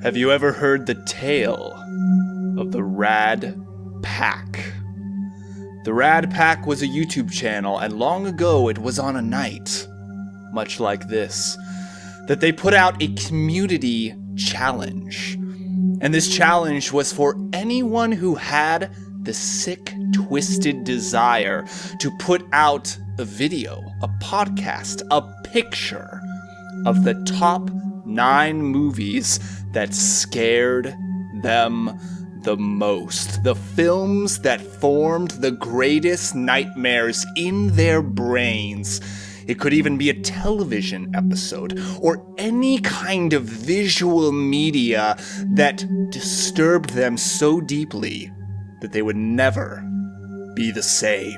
Have you ever heard the tale of the Rad Pack? The Rad Pack was a YouTube channel, and long ago it was on a night, much like this, that they put out a community challenge. And this challenge was for anyone who had the sick, twisted desire to put out a video, a podcast, a picture of the top 9 movies that scared them the most. The films that formed the greatest nightmares in their brains. It could even be a television episode or any kind of visual media that disturbed them so deeply that they would never be the same.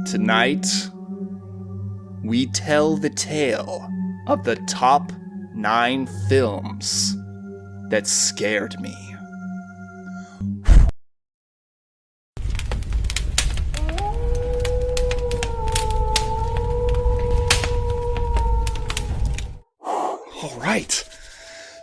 Tonight, we tell the tale of the top 9 films that scared me. All right,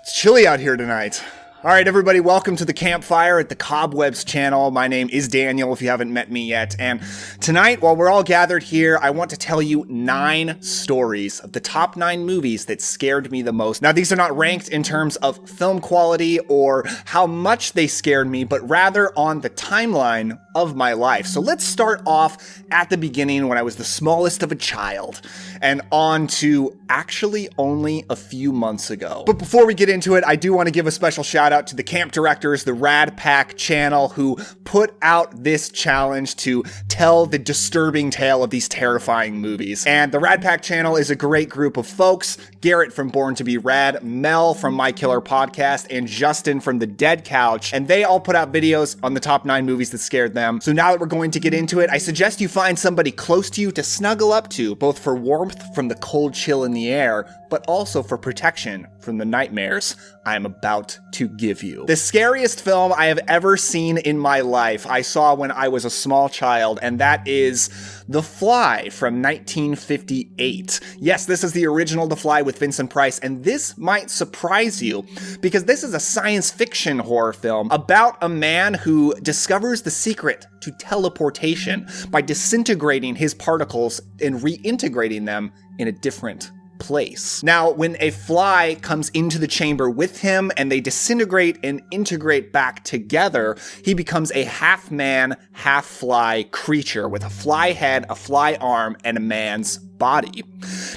it's chilly out here tonight. All right, everybody, welcome to the campfire at the COBWEBs channel. My name is Daniel, if you haven't met me yet. And tonight, while we're all gathered here, I want to tell you 9 stories of the top 9 movies that scared me the most. Now, these are not ranked in terms of film quality or how much they scared me, but rather on the timeline of my life. So let's start off at the beginning when I was the smallest of a child and on to actually only a few months ago. But before we get into it, I do want to give a special shout out to the camp directors, the Rad Pack channel, who put out this challenge to tell the disturbing tale of these terrifying movies. And the Rad Pack channel is a great group of folks. Garrett from Born to Be Rad, Mel from My Killer Podcast, and Justin from The Dead Couch. And they all put out videos on the top 9 movies that scared them. So now that we're going to get into it, I suggest you find somebody close to you to snuggle up to, both for warmth from the cold chill in the air, but also for protection from the nightmares I'm about to give you. The scariest film I have ever seen in my life I saw when I was a small child, and that is The Fly from 1958. Yes, this is the original The Fly with Vincent Price, and this might surprise you because this is a science fiction horror film about a man who discovers the secret to teleportation by disintegrating his particles and reintegrating them in a different place. Now, when a fly comes into the chamber with him and they disintegrate and integrate back together, he becomes a half-man, half-fly creature with a fly head, a fly arm, and a man's body.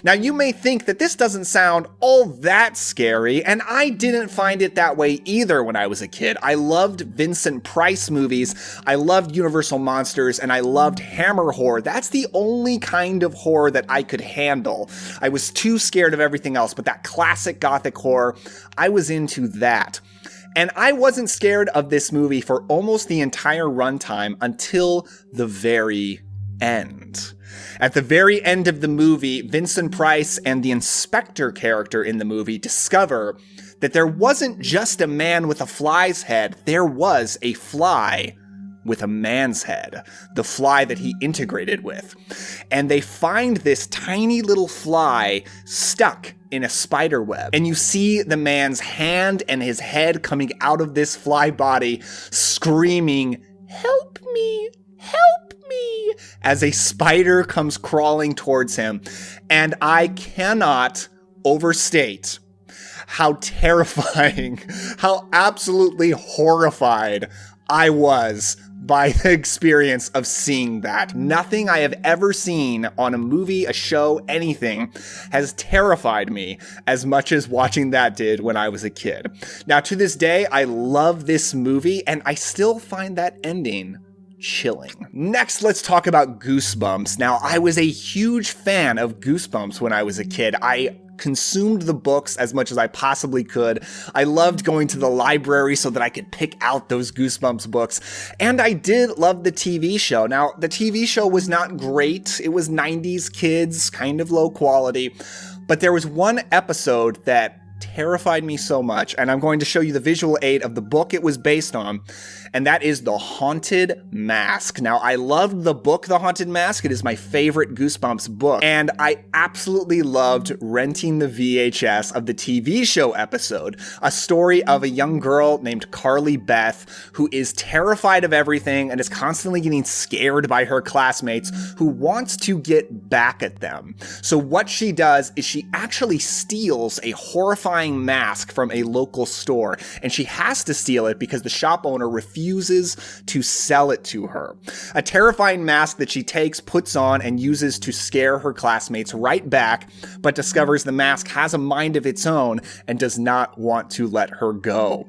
Now, you may think that this doesn't sound all that scary, and I didn't find it that way either when I was a kid. I loved Vincent Price movies, I loved Universal Monsters, and I loved Hammer horror. That's the only kind of horror that I could handle. I was too scared of everything else, but that classic gothic horror, I was into that. And I wasn't scared of this movie for almost the entire runtime until the very end. At the very end of the movie, Vincent Price and the inspector character in the movie discover that there wasn't just a man with a fly's head, there was a fly with a man's head, the fly that he integrated with. And they find this tiny little fly stuck in a spider web. And you see the man's hand and his head coming out of this fly body, screaming, "Help me! Help me!" as a spider comes crawling towards him. And I cannot overstate how terrifying, how absolutely horrified I was by the experience of seeing that. Nothing I have ever seen on a movie, a show, anything has terrified me as much as watching that did when I was a kid. Now, to this day, I love this movie, and I still find that ending chilling. Next, let's talk about Goosebumps. Now, I was a huge fan of Goosebumps when I was a kid. I consumed the books as much as I possibly could. I loved going to the library so that I could pick out those Goosebumps books. And I did love the TV show. Now, the TV show was not great. It was 90s kids, kind of low quality. But there was one episode that terrified me so much, and I'm going to show you the visual aid of the book it was based on, and that is The Haunted Mask. Now, I loved the book The Haunted Mask. It is my favorite Goosebumps book, and I absolutely loved renting the VHS of the TV show episode, a story of a young girl named Carly Beth who is terrified of everything and is constantly getting scared by her classmates who wants to get back at them. So what she does is she actually steals a horrifying mask from a local store, and she has to steal it because the shop owner refuses to sell it to her. A terrifying mask that she takes, puts on, and uses to scare her classmates right back, but discovers the mask has a mind of its own and does not want to let her go.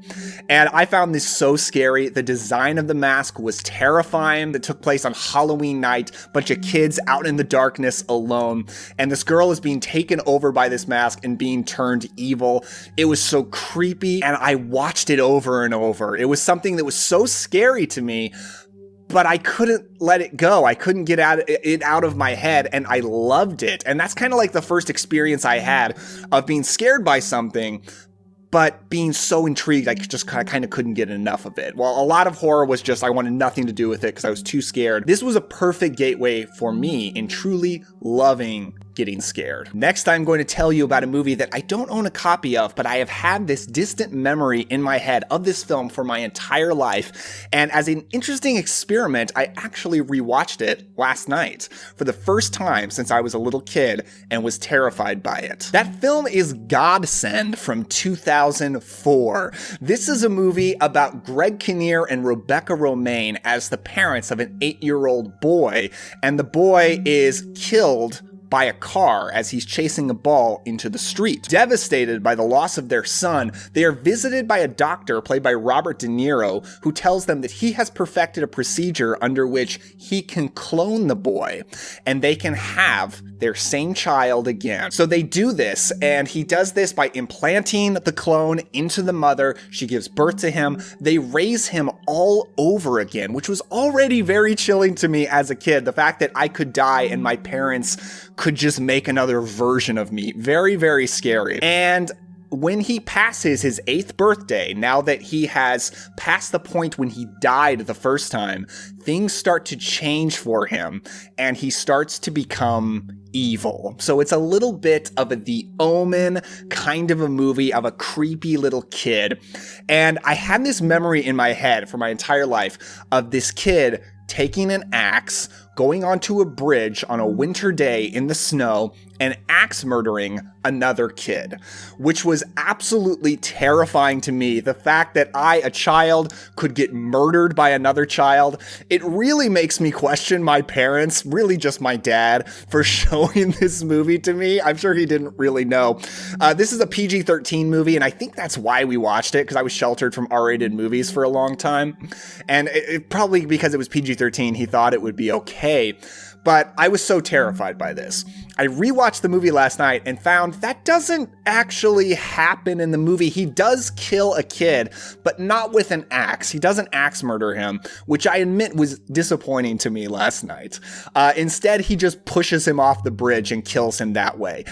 And I found this so scary. The design of the mask was terrifying. That took place on Halloween night, bunch of kids out in the darkness alone, and this girl is being taken over by this mask and being turned evil. It was so creepy, and I watched it over and over. It was something that was so scary to me, but I couldn't let it go. I couldn't get it out of my head, and I loved it. And that's kind of like the first experience I had of being scared by something, but being so intrigued, I just kind of couldn't get enough of it. While a lot of horror was just, I wanted nothing to do with it because I was too scared. This was a perfect gateway for me in truly loving getting scared. Next, I'm going to tell you about a movie that I don't own a copy of, but I have had this distant memory in my head of this film for my entire life. And as an interesting experiment, I actually rewatched it last night for the first time since I was a little kid and was terrified by it. That film is Godsend from 2004. This is a movie about Greg Kinnear and Rebecca Romaine as the parents of an 8-year-old boy, and the boy is killed by a car as he's chasing a ball into the street. Devastated by the loss of their son, they are visited by a doctor played by Robert De Niro, who tells them that he has perfected a procedure under which he can clone the boy and they can have their same child again. So they do this, and he does this by implanting the clone into the mother. She gives birth to him. They raise him all over again, which was already very chilling to me as a kid. The fact that I could die and my parents could just make another version of me. Very, very scary. And when he passes his 8th birthday, now that he has passed the point when he died the first time, things start to change for him, and he starts to become evil. So it's a little bit of The Omen kind of a movie of a creepy little kid. And I had this memory in my head for my entire life of this kid taking an axe, going onto a bridge on a winter day in the snow, and axe murdering another kid, which was absolutely terrifying to me. The fact that I, a child, could get murdered by another child, it really makes me question my parents, really just my dad, for showing this movie to me. I'm sure he didn't really know. This is a PG-13 movie, and I think that's why we watched it, because I was sheltered from R-rated movies for a long time. And it probably because it was PG-13, he thought it would be okay. But I was so terrified by this. I rewatched the movie last night and found that doesn't actually happen in the movie. He does kill a kid, but not with an axe. He doesn't axe murder him, which I admit was disappointing to me last night. Instead, he just pushes him off the bridge and kills him that way.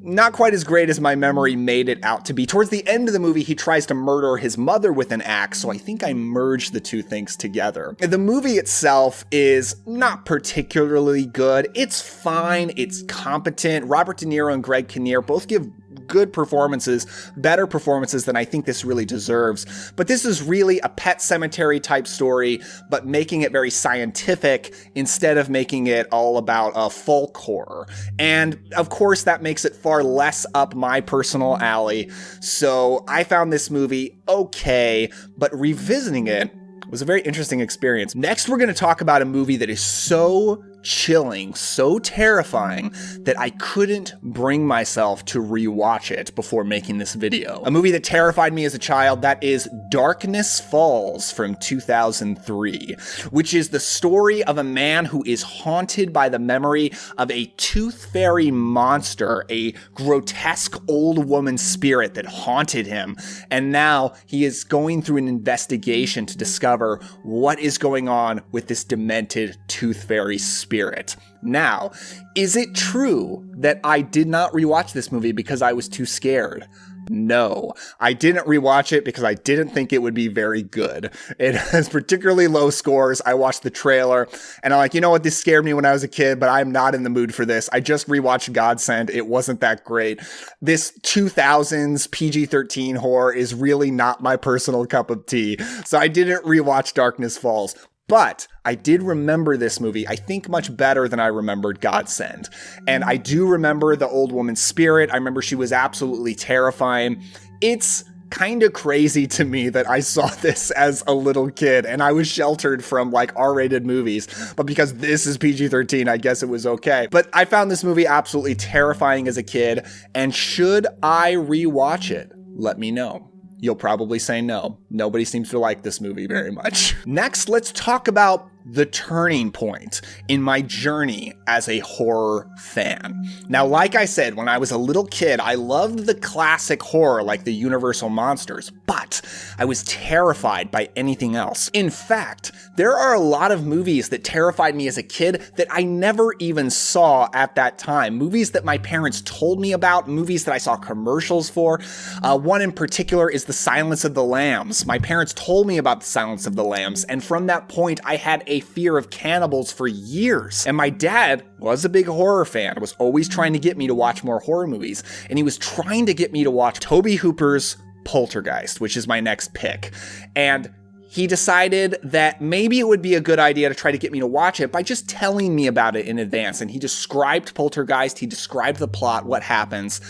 Not quite as great as my memory made it out to be. Towards the end of the movie, he tries to murder his mother with an axe, so I think I merged the two things together. The movie itself is not particularly good. It's fine. It's competent. Robert De Niro and Greg Kinnear both give good performances, better performances than I think this really deserves. But this is really a Pet Sematary type story, but making it very scientific instead of making it all about folk horror. And of course, that makes it far less up my personal alley. So I found this movie okay, but revisiting it was a very interesting experience. Next, we're going to talk about a movie that is so chilling, so terrifying that I couldn't bring myself to rewatch it before making this video. A movie that terrified me as a child, that is Darkness Falls from 2003, which is the story of a man who is haunted by the memory of a tooth fairy monster, a grotesque old woman spirit that haunted him. And now he is going through an investigation to discover what is going on with this demented tooth fairy spirit. Spirit. Now, is it true that I did not rewatch this movie because I was too scared? No, I didn't rewatch it because I didn't think it would be very good. It has particularly low scores. I watched the trailer and I'm like, you know what? This scared me when I was a kid, but I'm not in the mood for this. I just rewatched Godsend. It wasn't that great. This 2000s PG-13 horror is really not my personal cup of tea. So I didn't rewatch Darkness Falls. But I did remember this movie, I think, much better than I remembered Godsend. And I do remember the old woman's spirit. I remember she was absolutely terrifying. It's kind of crazy to me that I saw this as a little kid and I was sheltered from like R-rated movies. But because this is PG-13, I guess it was okay. But I found this movie absolutely terrifying as a kid. And should I rewatch it? Let me know. You'll probably say no. Nobody seems to like this movie very much. Next, let's talk about the turning point in my journey as a horror fan. Now, like I said, when I was a little kid, I loved the classic horror like the Universal monsters, but I was terrified by anything else. In fact, there are a lot of movies that terrified me as a kid that I never even saw at that time. Movies that my parents told me about, movies that I saw commercials for. One in particular is The Silence of the Lambs. My parents told me about The Silence of the Lambs, and from that point, I had a fear of cannibals for years. And my dad was a big horror fan, was always trying to get me to watch more horror movies. And he was trying to get me to watch Tobe Hooper's Poltergeist, which is my next pick. And he decided that maybe it would be a good idea to try to get me to watch it by just telling me about it in advance. And he described Poltergeist, he described the plot, what happens.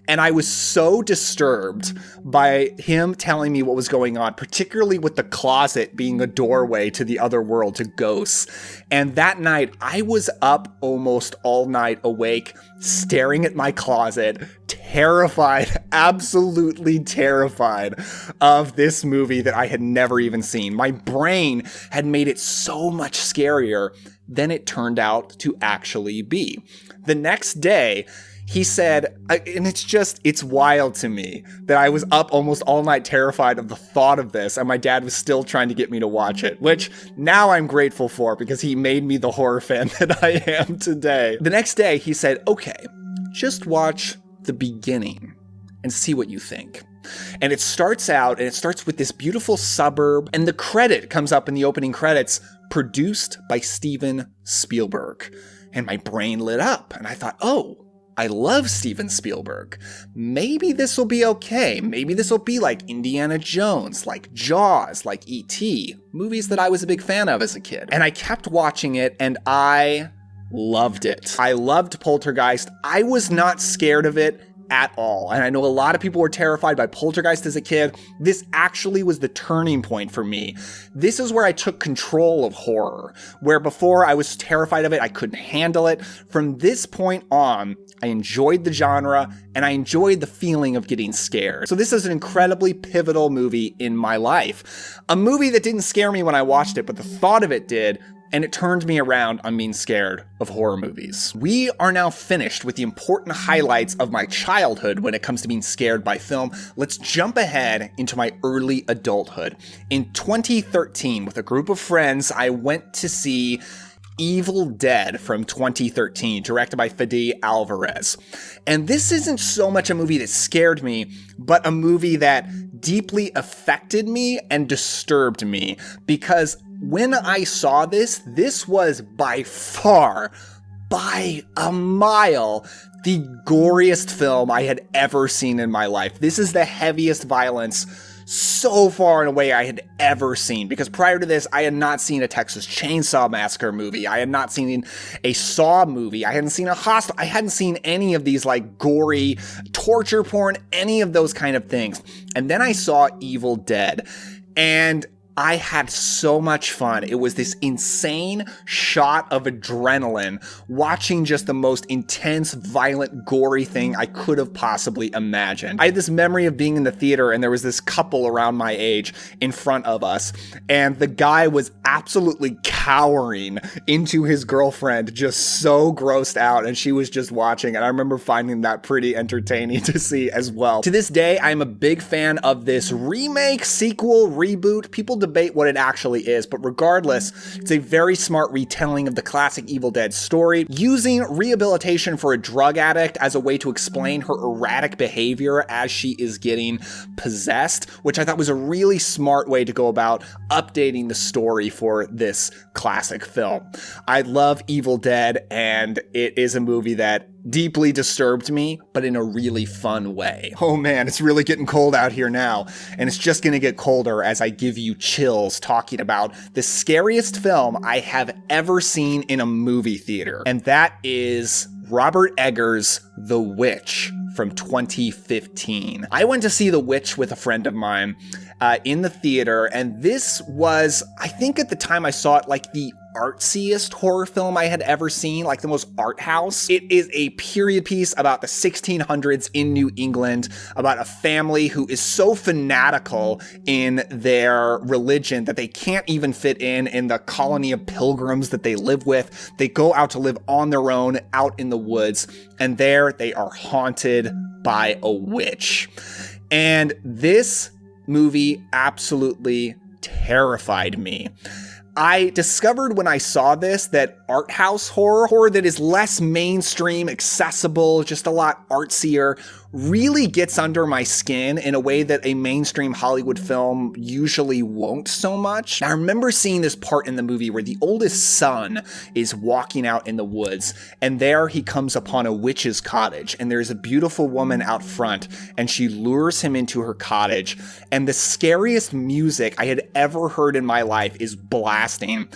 And I was so disturbed by him telling me what was going on, particularly with the closet being a doorway to the other world, to ghosts. And that night, I was up almost all night awake, staring at my closet, terrified, absolutely terrified of this movie that I had never even seen. My brain had made it so much scarier than it turned out to actually be. The next day, he said, and it's wild to me that I was up almost all night terrified of the thought of this, and my dad was still trying to get me to watch it, which now I'm grateful for because he made me the horror fan that I am today. The next day, he said, okay, just watch the beginning and see what you think. And it starts with this beautiful suburb, and the credit comes up in the opening credits, produced by Steven Spielberg. And my brain lit up, and I thought, oh, I love Steven Spielberg. Maybe this will be okay. Maybe this will be like Indiana Jones, like Jaws, like E.T., movies that I was a big fan of as a kid. And I kept watching it and I loved it. I loved Poltergeist. I was not scared of it at all. And I know a lot of people were terrified by Poltergeist as a kid. This actually was the turning point for me. This is where I took control of horror, where before I was terrified of it, I couldn't handle it. From this point on, I enjoyed the genre and I enjoyed the feeling of getting scared. So this is an incredibly pivotal movie in my life. A movie that didn't scare me when I watched it, but the thought of it did. And it turned me around on being scared of horror movies. We are now finished with the important highlights of my childhood when it comes to being scared by film. Let's jump ahead into my early adulthood. In 2013, with a group of friends, I went to see Evil Dead from 2013, directed by Fede Alvarez. And this isn't so much a movie that scared me, but a movie that deeply affected me and disturbed me, because when I saw this was by far, by a mile, the goriest film I had ever seen in my life. This is the heaviest violence so far and away I had ever seen, because prior to this, I had not seen a Texas Chainsaw Massacre movie. I had not seen a Saw movie. I hadn't seen a Hostel. I hadn't seen any of these like gory torture porn, any of those kind of things. And then I saw Evil Dead, and I had so much fun. It was this insane shot of adrenaline, watching just the most intense, violent, gory thing I could have possibly imagined. I had this memory of being in the theater and there was this couple around my age in front of us, and the guy was absolutely cowering into his girlfriend, just so grossed out, and she was just watching, and I remember finding that pretty entertaining to see as well. To this day, I'm a big fan of this remake, sequel, reboot. People debate what it actually is, but regardless, it's a very smart retelling of the classic Evil Dead story, using rehabilitation for a drug addict as a way to explain her erratic behavior as she is getting possessed, which I thought was a really smart way to go about updating the story for this classic film. I love Evil Dead, and it is a movie that deeply disturbed me, but in a really fun way. Oh man, it's really getting cold out here now, and it's just gonna get colder as I give you chills talking about the scariest film I have ever seen in a movie theater, and that is Robert Eggers' The Witch from 2015. I went to see The Witch with a friend of mine in the theater, and this was, I think at the time I saw it, like the artsiest horror film I had ever seen, like the most art house. It is a period piece about the 1600s in New England, about a family who is so fanatical in their religion that they can't even fit in the colony of pilgrims that they live with. They go out to live on their own out in the woods, and there they are haunted by a witch. And this movie absolutely terrified me. I discovered when I saw this that art house horror that is less mainstream, accessible, just a lot artsier, really gets under my skin in a way that a mainstream Hollywood film usually won't so much. I remember seeing this part in the movie where the oldest son is walking out in the woods, and there he comes upon a witch's cottage, and there's a beautiful woman out front, and she lures him into her cottage, and the scariest music I had ever heard in my life is blasting.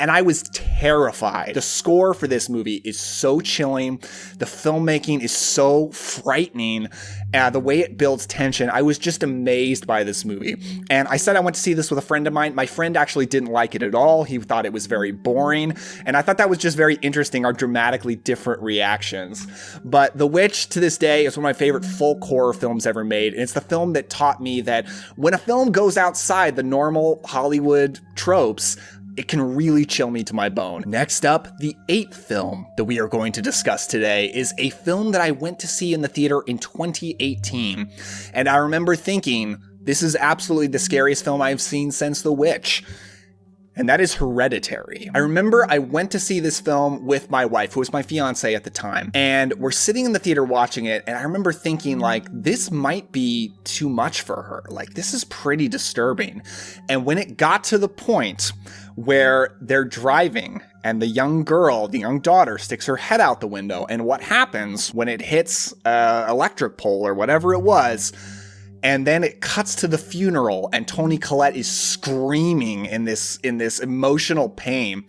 And I was terrified. The score for this movie is so chilling. The filmmaking is so frightening. The way it builds tension, I was just amazed by this movie. And I said I went to see this with a friend of mine. My friend actually didn't like it at all. He thought it was very boring. And I thought that was just very interesting, our dramatically different reactions. But The Witch, to this day, is one of my favorite folk horror films ever made. And it's the film that taught me that when a film goes outside the normal Hollywood tropes, it can really chill me to my bone. Next up, the 8th film that we are going to discuss today is a film that I went to see in the theater in 2018. And I remember thinking, this is absolutely the scariest film I've seen since The Witch. And that is Hereditary. I remember I went to see this film with my wife, who was my fiance at the time, and we're sitting in the theater watching it, and I remember thinking, like, this might be too much for her. Like, this is pretty disturbing. And when it got to the point where they're driving and the young girl, the young daughter, sticks her head out the window, and what happens when it hits an electric pole or whatever it was, and then it cuts to the funeral and Toni Collette is screaming in this emotional pain,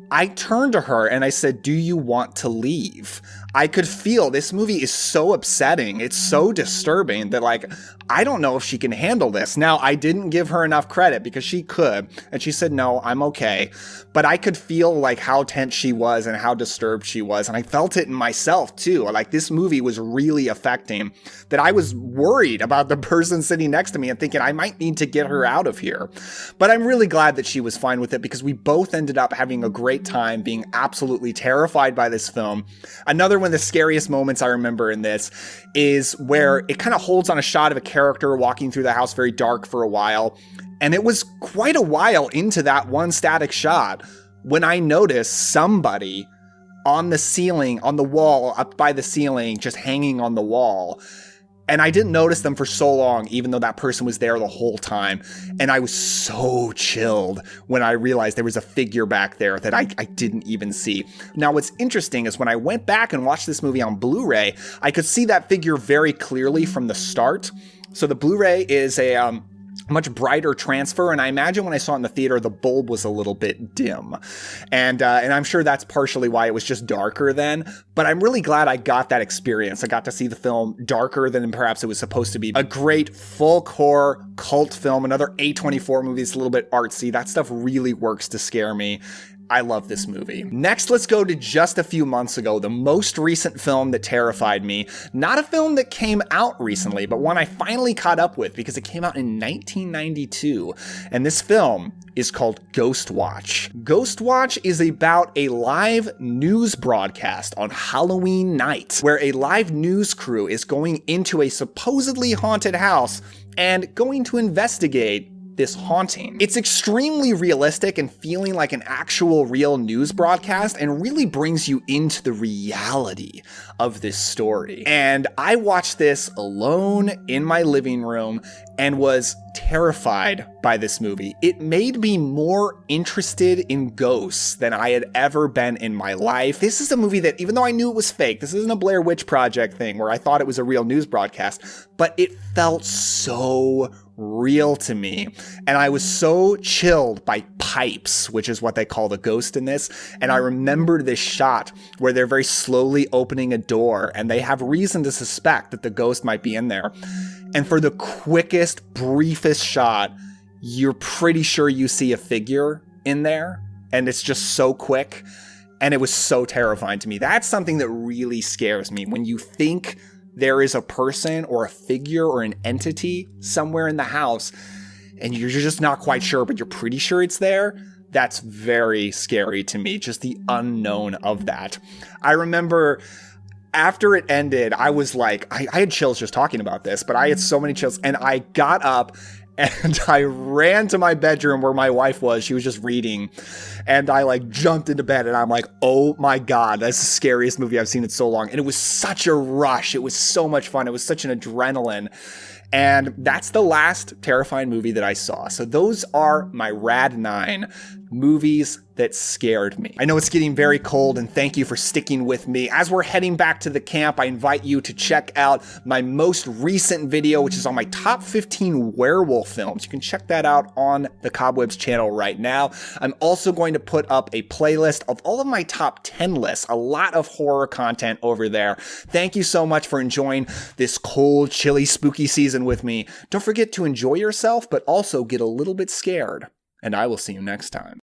I turned to her and I said, "Do you want to leave?" I could feel this movie is so upsetting. It's so disturbing that, like, I don't know if she can handle this. Now, I didn't give her enough credit because she could. And she said, "No, I'm okay." But I could feel, like, how tense she was and how disturbed she was. And I felt it in myself, too. Like, this movie was really affecting that I was worried about the person sitting next to me and thinking I might need to get her out of here. But I'm really glad that she was fine with it because we both ended up having a great time, being absolutely terrified by this film. Another one of the scariest moments I remember in this is where it kind of holds on a shot of a character walking through the house, very dark for a while. And it was quite a while into that one static shot when I noticed somebody on the ceiling, on the wall, up by the ceiling, just hanging on the wall. And I didn't notice them for so long, even though that person was there the whole time. And I was so chilled when I realized there was a figure back there that I didn't even see. Now, what's interesting is when I went back and watched this movie on Blu-ray, I could see that figure very clearly from the start. So the Blu-ray is a much brighter transfer, and I imagine when I saw it in the theater, the bulb was a little bit dim. And I'm sure that's partially why it was just darker then, but I'm really glad I got that experience. I got to see the film darker than perhaps it was supposed to be. A great folk horror cult film, another A24 movie, it's a little bit artsy. That stuff really works to scare me. I love this movie. Next, let's go to just a few months ago, the most recent film that terrified me. Not a film that came out recently, but one I finally caught up with because it came out in 1992. And this film is called Ghostwatch. Ghostwatch is about a live news broadcast on Halloween night, where a live news crew is going into a supposedly haunted house and going to investigate this haunting. It's extremely realistic and feeling like an actual real news broadcast and really brings you into the reality of this story. And I watched this alone in my living room and was terrified by this movie. It made me more interested in ghosts than I had ever been in my life. This is a movie that, even though I knew it was fake, this isn't a Blair Witch Project thing where I thought it was a real news broadcast, but it felt so real to me. And I was so chilled by pipes, which is what they call the ghost in this. And I remember this shot where they're very slowly opening a door and they have reason to suspect that the ghost might be in there. And for the quickest, briefest shot, you're pretty sure you see a figure in there. And it's just so quick. And it was so terrifying to me. That's something that really scares me. When you think there is a person or a figure or an entity somewhere in the house and you're just not quite sure, but you're pretty sure it's there, that's very scary to me. Just the unknown of that. I remember after it ended, I was like, I had chills just talking about this, but I had so many chills, and I got up and I ran to my bedroom where my wife was. She was just reading, and I like jumped into bed and I'm like, oh my God, that's the scariest movie I've seen in so long. And it was such a rush. It was so much fun. It was such an adrenaline. And that's the last terrifying movie that I saw. So those are my Rad 9 movies that scared me. I know it's getting very cold, and thank you for sticking with me. As we're heading back to the camp, I invite you to check out my most recent video, which is on my top 15 werewolf films. You can check that out on the COBWEBs channel right now. I'm also going to put up a playlist of all of my top 10 lists, a lot of horror content over there. Thank you so much for enjoying this cold, chilly, spooky season with me. Don't forget to enjoy yourself, but also get a little bit scared. And I will see you next time.